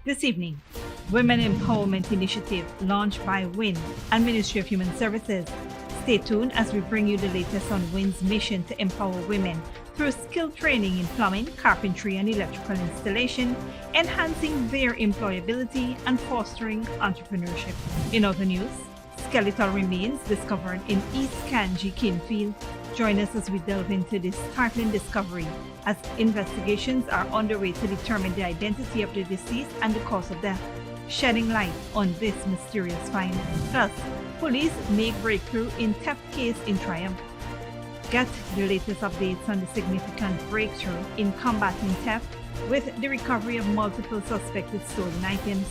This evening, Women Empowerment Initiative launched by WIN and Ministry of Human Services. Stay tuned as we bring you the latest on WIN's mission to empower women through skill training in plumbing, carpentry, and electrical installation, enhancing their employability and fostering entrepreneurship. In other news, skeletal remains discovered in East Kanji Kinfield. Join us as we delve into this startling discovery as investigations are underway to determine the identity of the deceased and the cause of death, shedding light on this mysterious find. Plus, police make breakthrough in theft case in Triumph. Get the latest updates on the significant breakthrough in combating theft with the recovery of multiple suspected stolen items.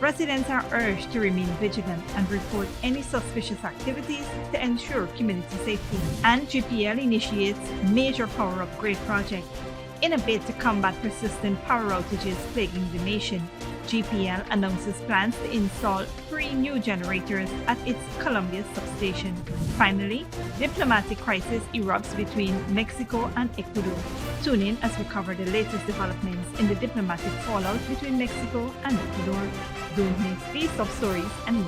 Residents are urged to remain vigilant and report any suspicious activities to ensure community safety. And GPL initiates major power upgrade project. In a bid to combat persistent power outages plaguing the nation, GPL announces plans to install 3 new generators at its Columbia substation. Finally, diplomatic crisis erupts between Mexico and Ecuador. Tune in as we cover the latest developments in the diplomatic fallout between Mexico and Ecuador. Don't miss these top stories and more.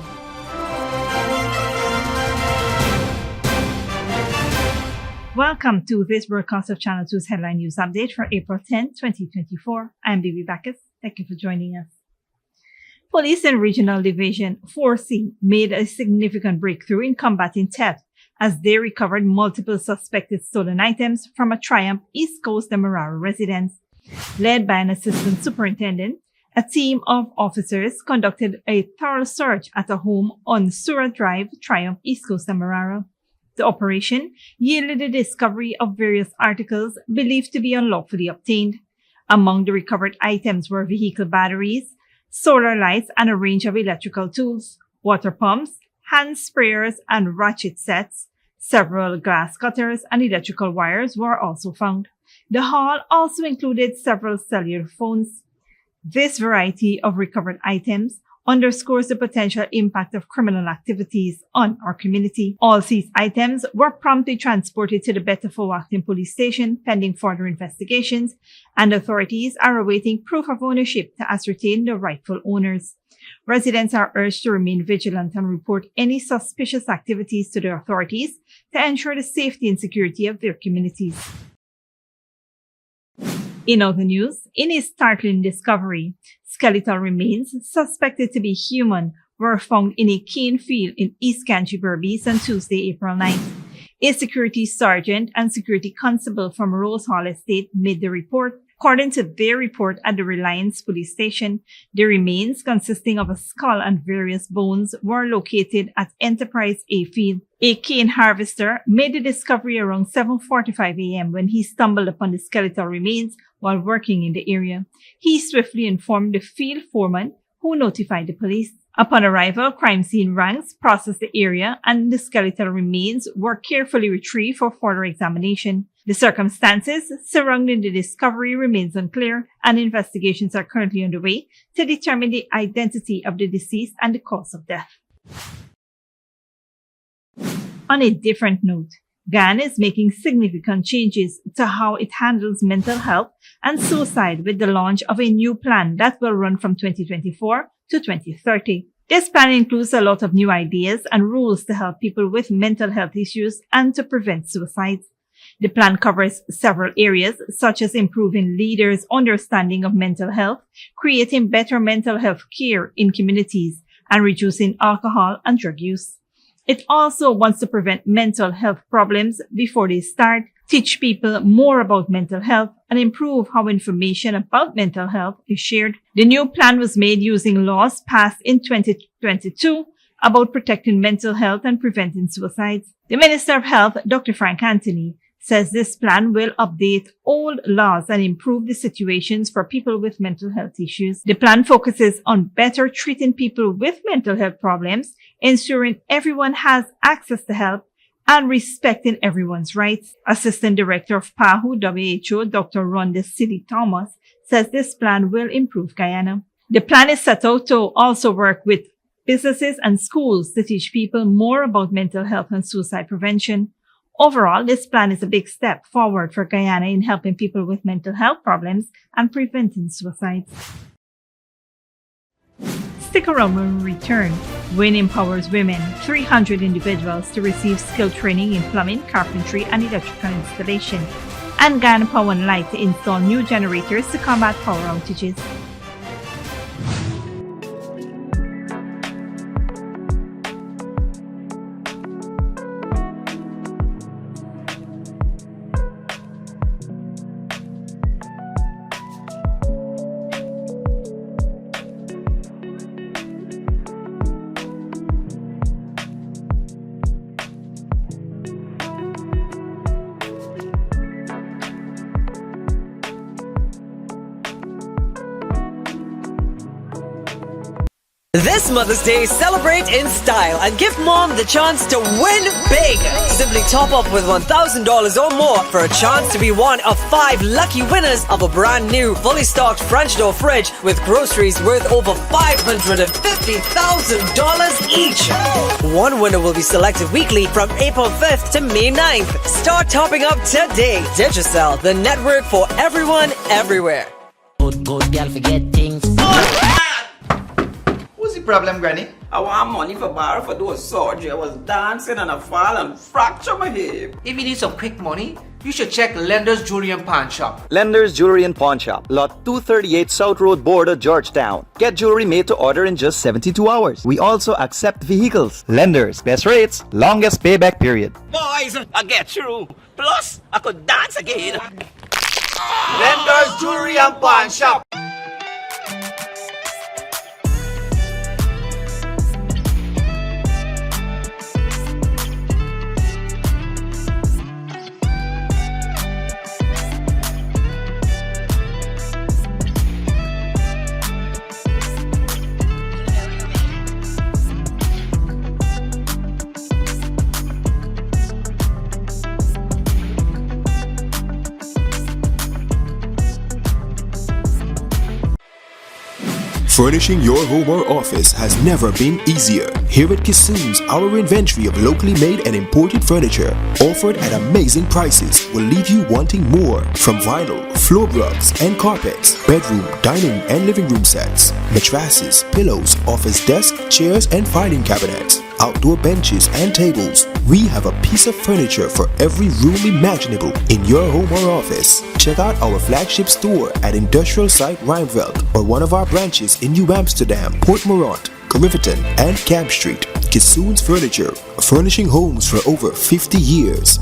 Welcome to this broadcast of Channel 2's Headline News Update for April 10, 2024. I'm Bibi Bacchus. Thank you for joining us. Police and Regional Division 4C made a significant breakthrough in combating theft as they recovered multiple suspected stolen items from a Triumph East Coast Demerara residence. Led by an assistant superintendent, a team of officers conducted a thorough search at a home on Sura Drive, Triumph East Coast Demerara. The operation yielded the discovery of various articles believed to be unlawfully obtained. Among the recovered items were vehicle batteries, solar lights, and a range of electrical tools, water pumps, hand sprayers, and ratchet sets. Several glass cutters and electrical wires were also found. The haul also included several cellular phones. This variety of recovered items underscores the potential impact of criminal activities on our community. All seized items were promptly transported to the Betafo Police Station pending further investigations, and authorities are awaiting proof of ownership to ascertain the rightful owners. Residents are urged to remain vigilant and report any suspicious activities to the authorities to ensure the safety and security of their communities. In other news, in a startling discovery, skeletal remains suspected to be human were found in a cane field in East Kanji Berbice on Tuesday, April 9th. A security sergeant and security constable from Rose Hall Estate made the report. According to their report at the Reliance Police Station, the remains consisting of a skull and various bones were located at Enterprise A Field. A cane harvester made the discovery around 7:45 a.m. when he stumbled upon the skeletal remains while working in the area. He swiftly informed the field foreman, who notified the police. Upon arrival, crime scene ranks processed the area and the skeletal remains were carefully retrieved for further examination. The circumstances surrounding the discovery remains unclear, and investigations are currently underway to determine the identity of the deceased and the cause of death. On a different note, Ghana is making significant changes to how it handles mental health and suicide with the launch of a new plan that will run from 2024 to 2030. This plan includes a lot of new ideas and rules to help people with mental health issues and to prevent suicides. The plan covers several areas such as improving leaders' understanding of mental health, creating better mental health care in communities, and reducing alcohol and drug use. It also wants to prevent mental health problems before they start, teach people more about mental health, and improve how information about mental health is shared. The new plan was made using laws passed in 2022 about protecting mental health and preventing suicides. The Minister of Health, Dr. Frank Anthony, says this plan will update old laws and improve the situations for people with mental health issues. The plan focuses on better treating people with mental health problems, ensuring everyone has access to help, and respecting everyone's rights. Assistant Director of PAHU WHO, Dr. Rhonda Silly Thomas, says this plan will improve Guyana. The plan is set out to also work with businesses and schools to teach people more about mental health and suicide prevention. Overall, this plan is a big step forward for Guyana in helping people with mental health problems and preventing suicides. Stick around when we return. WIN empowers women, 300 individuals to receive skill training in plumbing, carpentry, and electrical installation. And Ghana Power and Light to install new generators to combat power outages. This Mother's Day, celebrate in style and give mom the chance to win big. Simply top up with $1,000 or more for a chance to be one of 5 lucky winners of a brand new, fully stocked French door fridge with groceries worth over $550,000 each. One winner will be selected weekly from April 5th to May 9th. Start topping up today. Digicel, the network for everyone, everywhere. Good girl forget things. What's the problem, Granny? I want money for borrow for those surgery. I was dancing and I fall and fracture my hip. If you need some quick money, you should check Lender's Jewelry and Pawn Shop. Lender's Jewelry and Pawn Shop, Lot 238 South Road, Border, Georgetown. Get jewelry made to order in just 72 hours. We also accept vehicles. Lender's, best rates, longest payback period. Boys, I get through. Plus, I could dance again. Lender's Jewelry and Pawn Shop. Furnishing your home or office has never been easier. Here at Kissoon's, our inventory of locally made and imported furniture, offered at amazing prices, will leave you wanting more. From vinyl, floor rugs and carpets, bedroom, dining and living room sets, mattresses, pillows, office desk, chairs and filing cabinets, outdoor benches and tables. We have a piece of furniture for every room imaginable in your home or office. Check out our flagship store at Industrial Site Rijnveld or one of our branches in New Amsterdam, Port Morant, Riverton and Camp Street. Kissoon's Furniture, furnishing homes for over 50 years.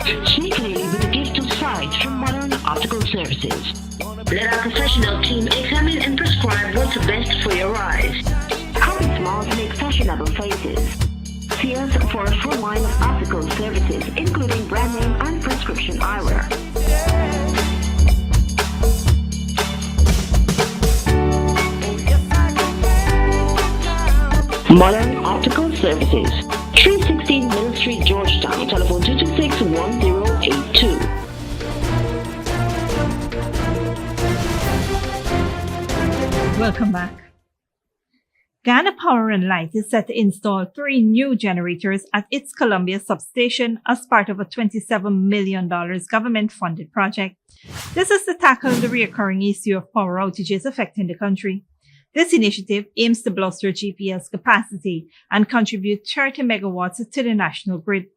Sneakily with a gift of sight from Modern Optical Services. Let our professional team examine and prescribe what's best for your eyes. Current smiles make fashionable faces. See us for a full line of optical services, including brand name and prescription eyewear. Modern Optical Services, 316 Middle Street, Georgetown. Telephone 226-1082. Welcome back. Ghana Power and Light is set to install 3 new generators at its Columbia substation as part of a $27 million government-funded project. This is to tackle the recurring issue of power outages affecting the country. This initiative aims to bolster GPL's capacity and contribute 30 megawatts to the national grid.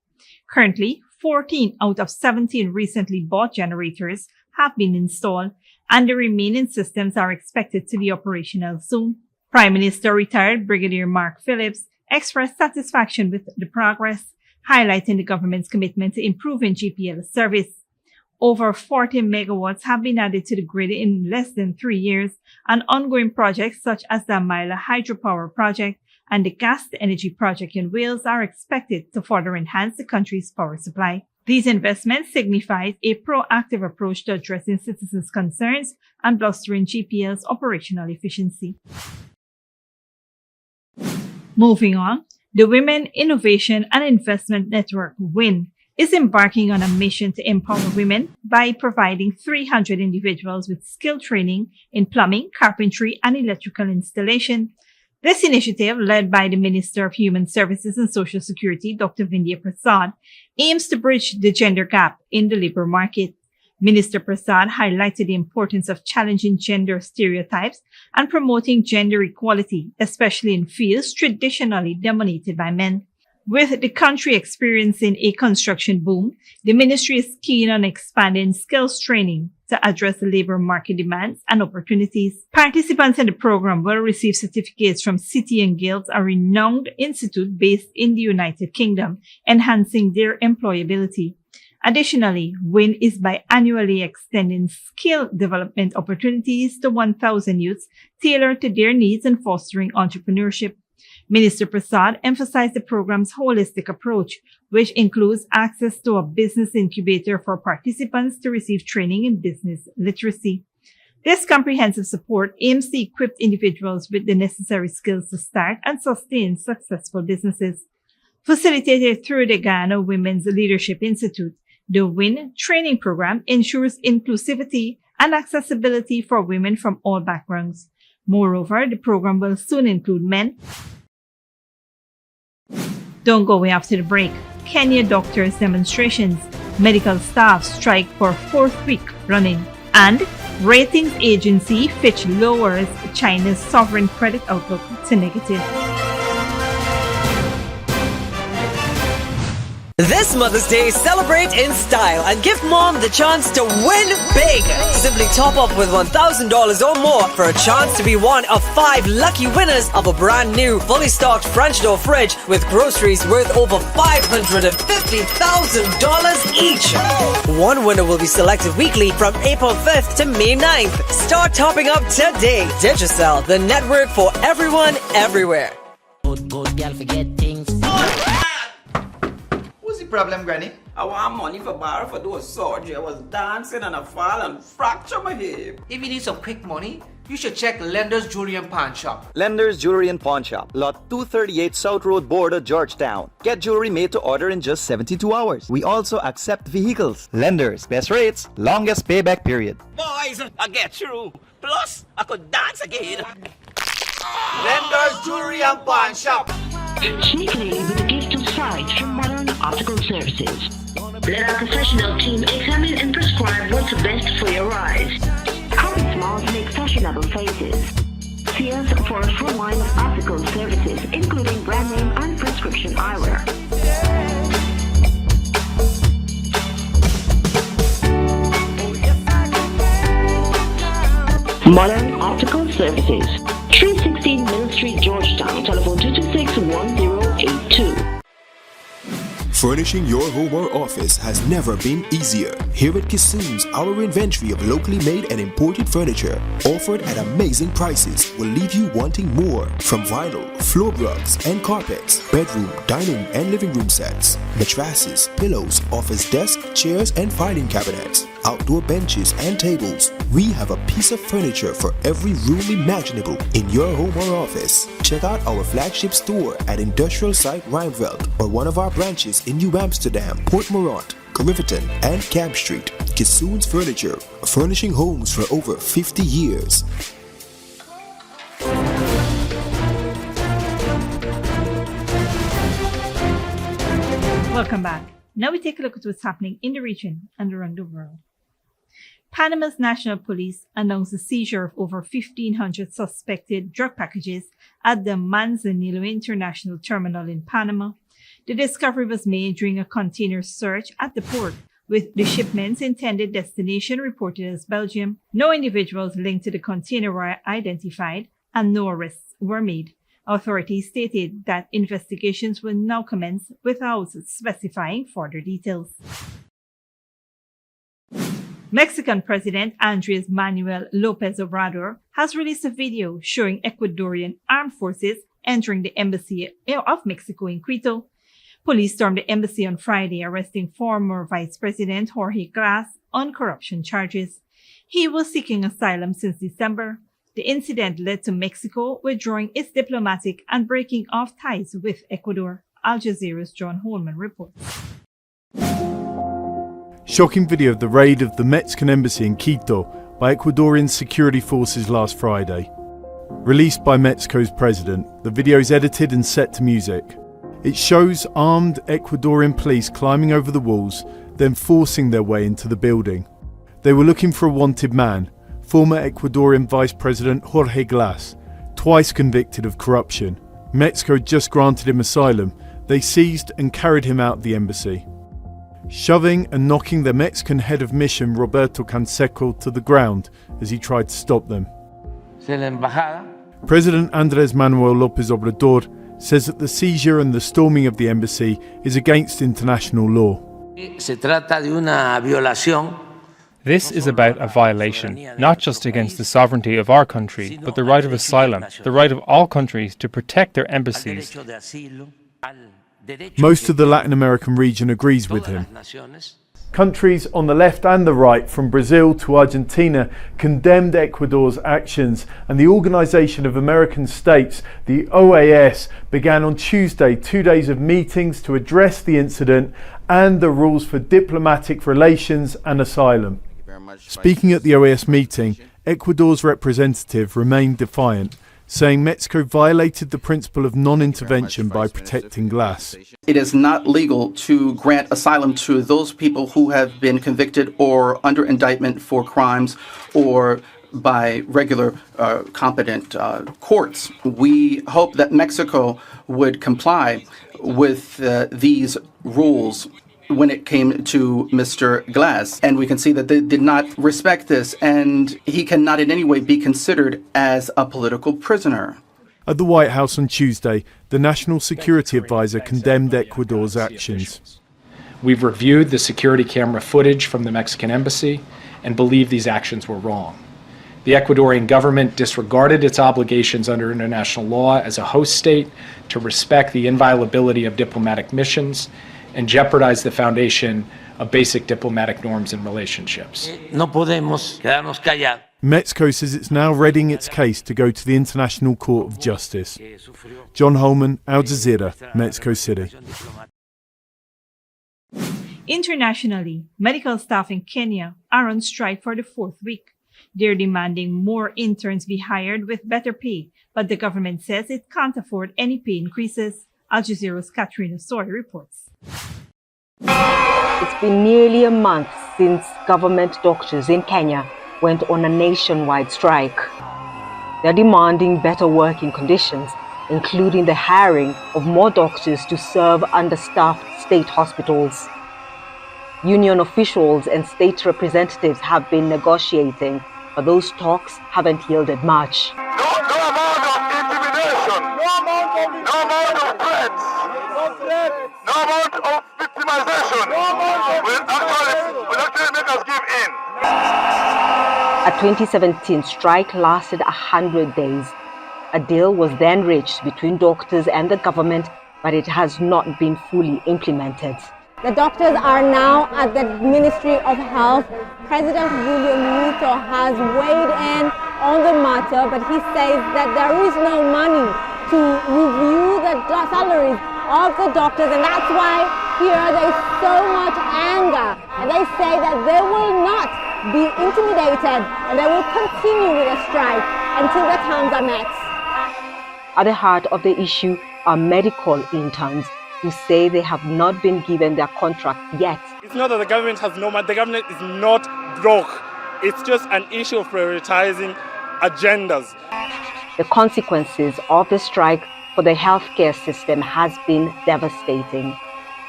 Currently, 14 out of 17 recently bought generators have been installed, and the remaining systems are expected to be operational soon. Prime Minister retired Brigadier Mark Phillips expressed satisfaction with the progress, highlighting the government's commitment to improving GPL service. Over 40 megawatts have been added to the grid in less than 3 years, and ongoing projects such as the Amila Hydropower Project and the Gas to Energy Project in Wales are expected to further enhance the country's power supply. These investments signify a proactive approach to addressing citizens' concerns and bolstering GPL's operational efficiency. Moving on, the Women Innovation and Investment Network, WIN, is embarking on a mission to empower women by providing 300 individuals with skill training in plumbing, carpentry, and electrical installation. This initiative, led by the Minister of Human Services and Social Security, Dr. Vindhya Prasad, aims to bridge the gender gap in the labor market. Minister Prasad highlighted the importance of challenging gender stereotypes and promoting gender equality, especially in fields traditionally dominated by men. With the country experiencing a construction boom, the ministry is keen on expanding skills training to address the labor market demands and opportunities. Participants in the program will receive certificates from City and Guilds, a renowned institute based in the United Kingdom, enhancing their employability. Additionally, WIN is biannually extending skill development opportunities to 1,000 youths tailored to their needs and fostering entrepreneurship. Minister Prasad emphasized the program's holistic approach, which includes access to a business incubator for participants to receive training in business literacy. This comprehensive support aims to equip individuals with the necessary skills to start and sustain successful businesses. Facilitated through the Ghana Women's Leadership Institute, the WIN training program ensures inclusivity and accessibility for women from all backgrounds. Moreover, the program will soon include men. Don't go away after the break. Kenya doctors' demonstrations. Medical staff strike for fourth week running. And ratings agency Fitch lowers China's sovereign credit outlook to negative. This Mother's Day, celebrate in style and give mom the chance to win big. Simply top up with $1,000 or more for a chance to be one of 5 lucky winners of a brand new, fully stocked French door fridge with groceries worth over $550,000 each. One winner will be selected weekly from April 5th to May 9th. Start topping up today. Digicel, the network for everyone, everywhere. Good girl forget things. What's the problem, Granny? I want money for borrow for those surgery. I was dancing and I fall and fracture my hip. If you need some quick money, you should check Lender's Jewelry and Pawn Shop. Lender's Jewelry and Pawn Shop, Lot 238 South Road Border, Georgetown. Get jewelry made to order in just 72 hours. We also accept vehicles. Lender's, best rates, longest payback period. Boys, I get through. Plus, I could dance again. Lender's Jewelry and Pawn Shop. Sneakily with a gift of sight from Modern Optical Services. Let our professional team examine and prescribe what's best for your eyes. Common smiles make fashionable faces. See us for a full line of optical services, including brand name and prescription eyewear. Modern Optical Services, 316 Mill Street, Georgetown. Telephone 226-1082. Furnishing your home or office has never been easier. Here at Kissoon's, our inventory of locally made and imported furniture, offered at amazing prices, will leave you wanting more. From vinyl, floor rugs and carpets, bedroom, dining and living room sets, mattresses, pillows, office desk, chairs and filing cabinets, outdoor benches and tables. We have a piece of furniture for every room imaginable in your home or office. Check out our flagship store at Industrial Site Rijnveld or one of our branches in New Amsterdam, Port Morant, Riverton and Camp Street. Kissoon's Furniture, furnishing homes for over 50 years. Welcome back. Now we take a look at what's happening in the region and around the world. Panama's National Police announced the seizure of over 1,500 suspected drug packages at the Manzanillo International Terminal in Panama. The discovery was made during a container search at the port, with the shipment's intended destination reported as Belgium. No individuals linked to the container were identified and no arrests were made. Authorities stated that investigations will now commence without specifying further details. Mexican President Andres Manuel Lopez Obrador has released a video showing Ecuadorian armed forces entering the embassy of Mexico in Quito. Police stormed the embassy on Friday, arresting former Vice President Jorge Glass on corruption charges. He was seeking asylum since December. The incident led to Mexico withdrawing its diplomatic and breaking off ties with Ecuador. Al Jazeera's John Holman reports. Shocking video of the raid of the Mexican embassy in Quito by Ecuadorian security forces last Friday. Released by Mexico's president, the video is edited and set to music. It shows armed Ecuadorian police climbing over the walls, then forcing their way into the building. They were looking for a wanted man, former Ecuadorian Vice President Jorge Glass, twice convicted of corruption. Mexico had just granted him asylum. They seized and carried him out of the embassy, shoving and knocking the Mexican head of mission Roberto Canseco to the ground as he tried to stop them. President Andrés Manuel López Obrador says that the seizure and the storming of the embassy is against international law. This is about a violation, not just against the sovereignty of our country, but the right of asylum, the right of all countries to protect their embassies. Most of the Latin American region agrees with him. Countries on the left and the right, from Brazil to Argentina, condemned Ecuador's actions, and the Organization of American States, the OAS, began on Tuesday 2 days of meetings to address the incident and the rules for diplomatic relations and asylum. Speaking at the OAS meeting, Ecuador's representative remained defiant, saying Mexico violated the principle of non-intervention by protecting Glass. It is not legal to grant asylum to those people who have been convicted or under indictment for crimes or by regular competent courts. We hope that Mexico would comply with these rules when it came to Mr. Glass. And we can see that they did not respect this, and he cannot in any way be considered as a political prisoner. At the White House on Tuesday, the National Security Advisor condemned Ecuador's actions. We've reviewed the security camera footage from the Mexican embassy and believe these actions were wrong. The Ecuadorian government disregarded its obligations under international law as a host state to respect the inviolability of diplomatic missions and jeopardize the foundation of basic diplomatic norms and relationships. Mexico says it's now readying its case to go to the International Court of Justice. John Holman, Al Jazeera, Mexico City. Internationally, medical staff in Kenya are on strike for the fourth week. They're demanding more interns be hired with better pay, but the government says it can't afford any pay increases. Al Jazeera's Katrina Soy reports. It's been nearly a month since government doctors in Kenya went on a nationwide strike. They're demanding better working conditions, including the hiring of more doctors to serve understaffed state hospitals. Union officials and state representatives have been negotiating, but those talks haven't yielded much. No amount of intimidation, no amount of threats, no amount of victimization will actually make us give in. A 2017 strike lasted 100 days. A deal was then reached between doctors and the government, but it has not been fully implemented. The doctors are now at the Ministry of Health. President William Ruto has weighed in on the matter, but he says that there is no money to review the salaries of the doctors, and that's why here there is so much anger. And they say that they will not be intimidated and they will continue with the strike until the terms are met. At the heart of the issue are medical interns who say they have not been given their contract yet. It's not that the government has no money. The government is not broke. It's just an issue of prioritizing agendas. The consequences of the strike for the healthcare system has been devastating.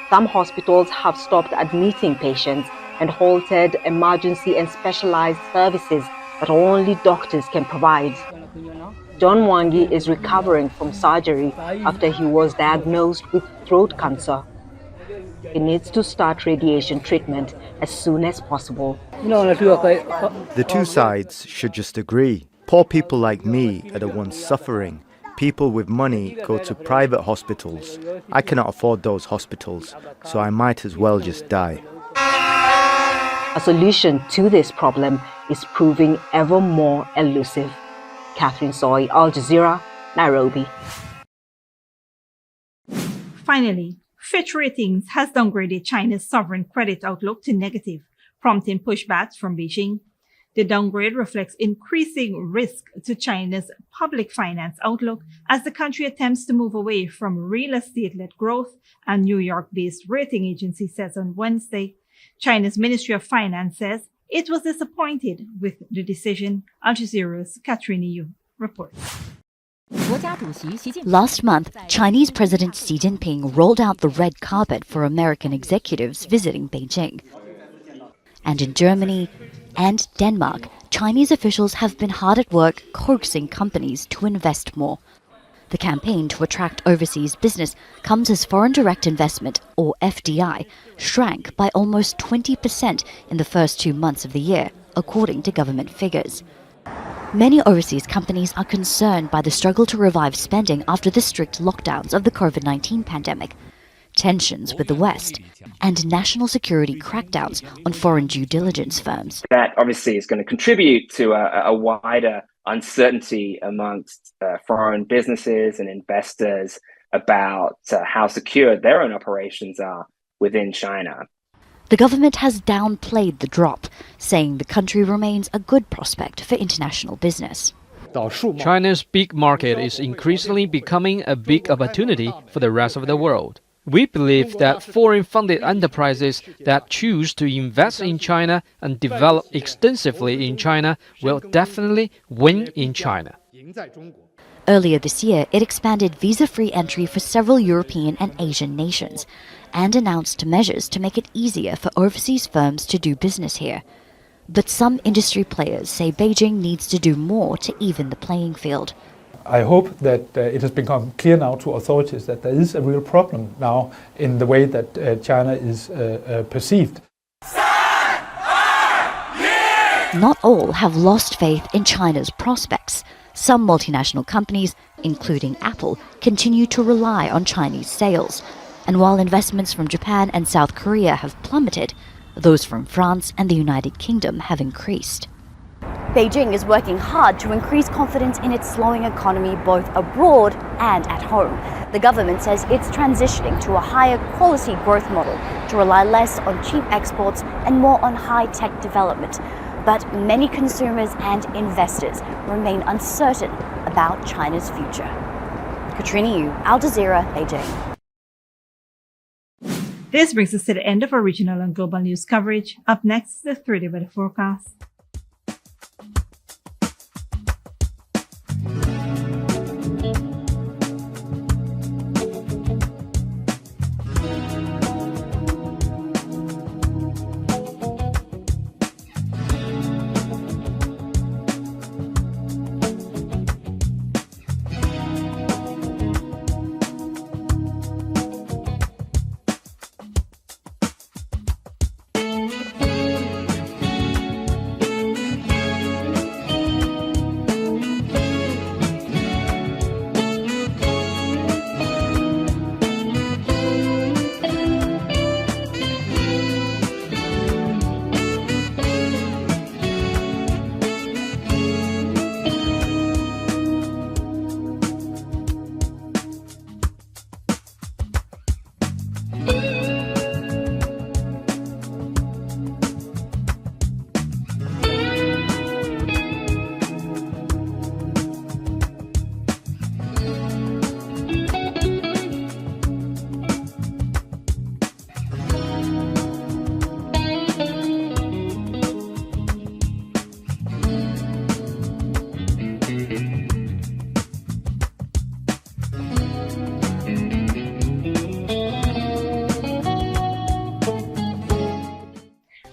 Some hospitals have stopped admitting patients and halted emergency and specialized services that only doctors can provide. John Mwangi is recovering from surgery after he was diagnosed with throat cancer. He needs to start radiation treatment as soon as possible. The two sides should just agree. Poor people like me are the ones suffering. People with money go to private hospitals. I cannot afford those hospitals, so I might as well just die. A solution to this problem is proving ever more elusive. Catherine Soy, Al Jazeera, Nairobi. Finally, Fitch Ratings has downgraded China's sovereign credit outlook to negative, prompting pushbacks from Beijing. The downgrade reflects increasing risk to China's public finance outlook as the country attempts to move away from real estate-led growth, a New York-based rating agency says on Wednesday. China's Ministry of Finance says it was disappointed with the decision. Al Jazeera's Katrina Yu reports. Last month, Chinese President Xi Jinping rolled out the red carpet for American executives visiting Beijing. And in Germany and Denmark, Chinese officials have been hard at work coaxing companies to invest more. The campaign to attract overseas business comes as foreign direct investment, or FDI, shrank by almost 20% in the first 2 months of the year, according to government figures. Many overseas companies are concerned by the struggle to revive spending after the strict lockdowns of the COVID-19 pandemic, tensions with the West, and national security crackdowns on foreign due diligence firms. That obviously is going to contribute to a wider uncertainty amongst foreign businesses and investors about how secure their own operations are within China. The government has downplayed the drop, saying the country remains a good prospect for international business. China's big market is increasingly becoming a big opportunity for the rest of the world. We believe that foreign-funded enterprises that choose to invest in China and develop extensively in China will definitely win in China. Earlier this year, it expanded visa-free entry for several European and Asian nations and announced measures to make it easier for overseas firms to do business here. But some industry players say Beijing needs to do more to even the playing field. I hope that it has become clear now to authorities that there is a real problem now in the way that China is perceived. Not all have lost faith in China's prospects. Some multinational companies, including Apple, continue to rely on Chinese sales. And while investments from Japan and South Korea have plummeted, those from France and the United Kingdom have increased. Beijing is working hard to increase confidence in its slowing economy both abroad and at home. The government says it's transitioning to a higher quality growth model to rely less on cheap exports and more on high-tech development. But many consumers and investors remain uncertain about China's future. Katrina Yu, Al Jazeera, Beijing. This brings us to the end of our regional and global news coverage. Up next is the 3-day weather forecast.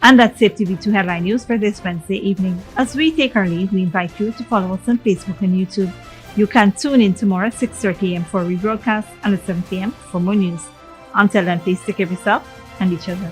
And that's it, TV2 Headline News for this Wednesday evening. As we take our leave, we invite you to follow us on Facebook and YouTube. You can tune in tomorrow at 6:30 a.m. for rebroadcast and at 7 p.m. for more news. Until then, please take care of yourself and each other.